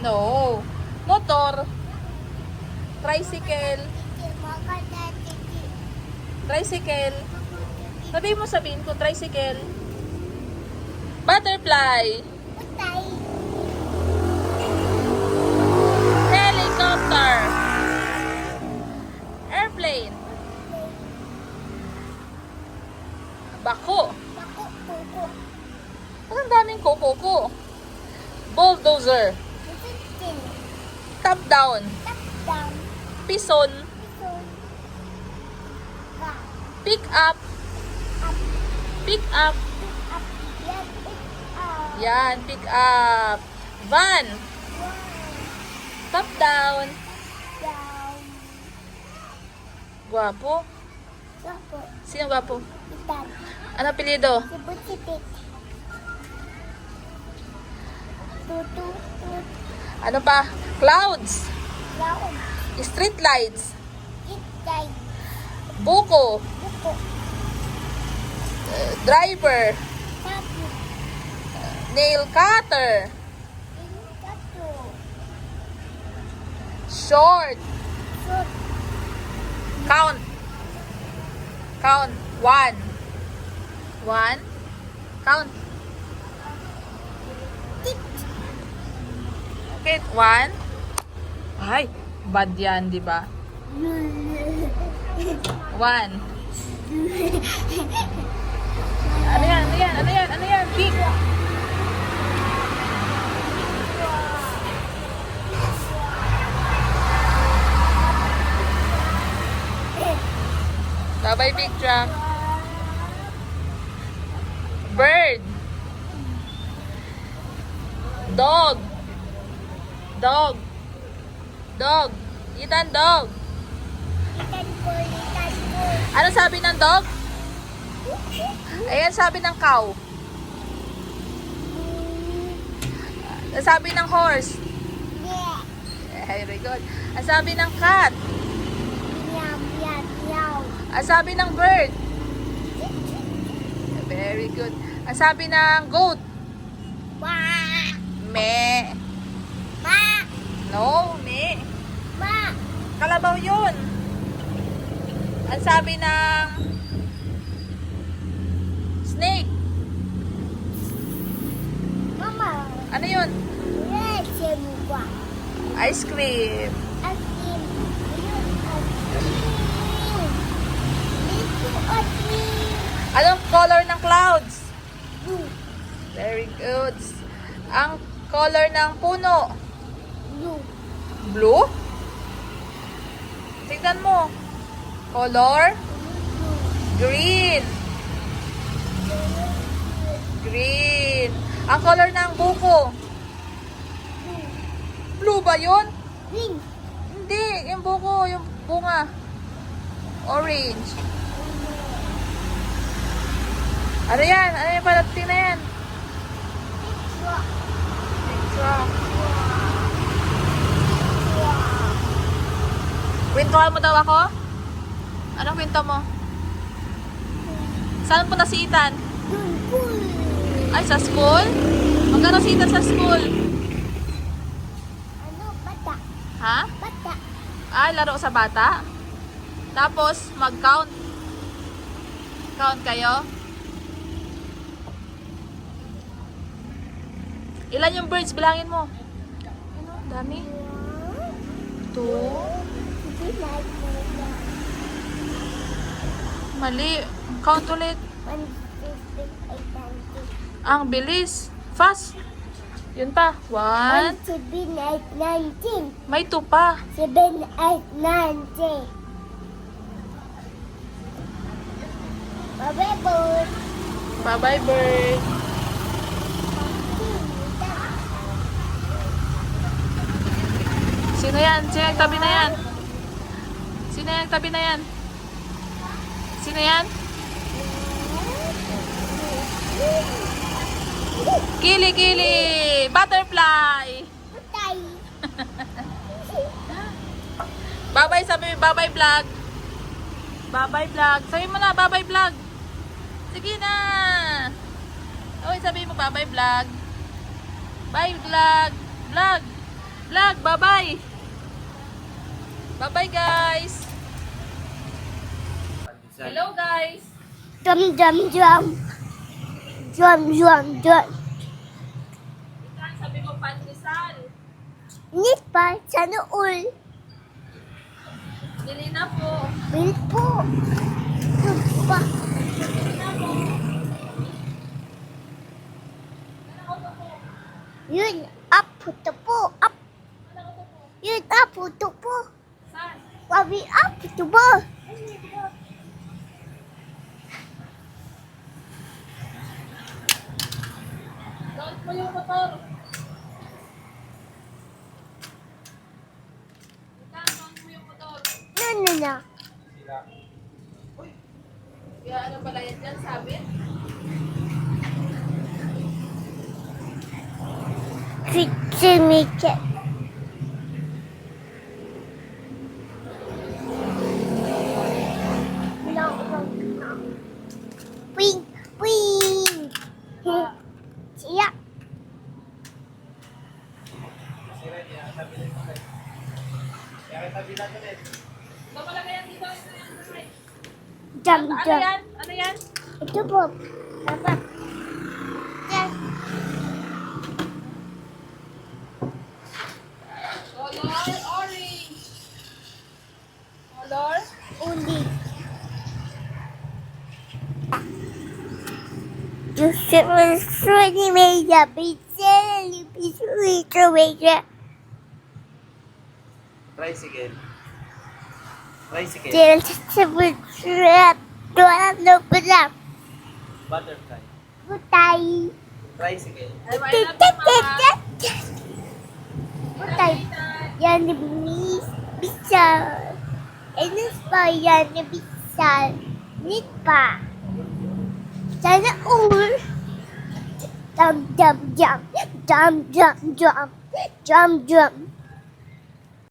No. Motor. Tricycle. Tricycle. Sabihin ko, tricycle. Butterfly. Helicopter. Airplane. Bako. Ang daming koko. Bulldozer. Top down. Pison. Pick up. Pick up. Yan, pick up. Van. Top down. Guwapo. Sino guwapo? Ano apelyido? Ano pa? Clouds. Street lights. Buko. Driver. Nail cutter. Short. Count. One. Count. Okay, one. Ay, bad yan, di ba? One. Ano yan? Pick. Bye-bye, big truck. Bird. Dog. Ethan, dog. Ano sabi ng dog? Ayan sabi ng cow. Ang sabi ng horse. Very good. Ang sabi ng cat. Ang sabi ng bird. Very good. Ang sabi ng goat. Me. No, me. Kalabaw yun. Ang sabi ng snake. Ano yun? Ice cream. Anong color ng clouds? Very good. Ang color ng puno? Blue? Tingnan mo. Color? Green. Ang color ng buko? Blue ba yun? Hindi. Yung buko, yung bunga. Orange. Ano yan? Ano yung palating na yan? Truck. Kwentuhan mo daw ako? Anong kwento mo? Saan punta si Ethan? Ay, sa school? Magkano si Ethan sa school? Bata. Ha? Bata. Ay, laro sa bata? Tapos, mag-count. Count kayo? Ilan yung birds? Bilangin mo. Dami. 2. Mali. Count ulit. Ang bilis. Fast. Yun pa. 1. 7, 8, 9, 10. May 2 pa. 7, 8, 9, 10. Bye-bye, bird. Bye-bye, bird. Sino yan? Sino yung tabi na yan? Sino yung tabi na yan? Sino yan? Kili! Butterfly! Tay. Bye-bye, sabi mo, bye-bye vlog. Bye-bye vlog. Sabi mo na, bye-bye vlog. Sige na. Okay, sabi mo, bye-bye vlog. Bye vlog. Vlog. Vlog, bye-bye. Bye-bye, guys. Hello, guys. Drum, drum, drum. Drum, drum, drum. Ikan, sabi mo, pandesal. Nit pa, sana all. Bili na po. Bil po. Pa. Yun, up, puto po, up. Yun, up, puto po. Saan? Wabi, up, puto po. Doon po yung motor. Ikan, doon po yung motor. No. Kaya ano pala yan dyan, sabi? Kitchen. No. Wing, wing. Siya. Ito pala kaya dito. Ito yan. Jam, Ano jam. yan? Ano yan? Ito po. Dapat. Yes. Color orange. Color? Uli. Susunod may sabi siya. Ito. Tricycle. Tricycle. Del sabut surat. Doa no pula. Butterfly. Putay. Tricycle. I love you, Mama. Putay. Yan ni bisa. Enes pa yan ni bisa. Nit pa. Sana ul. Jump. Jump.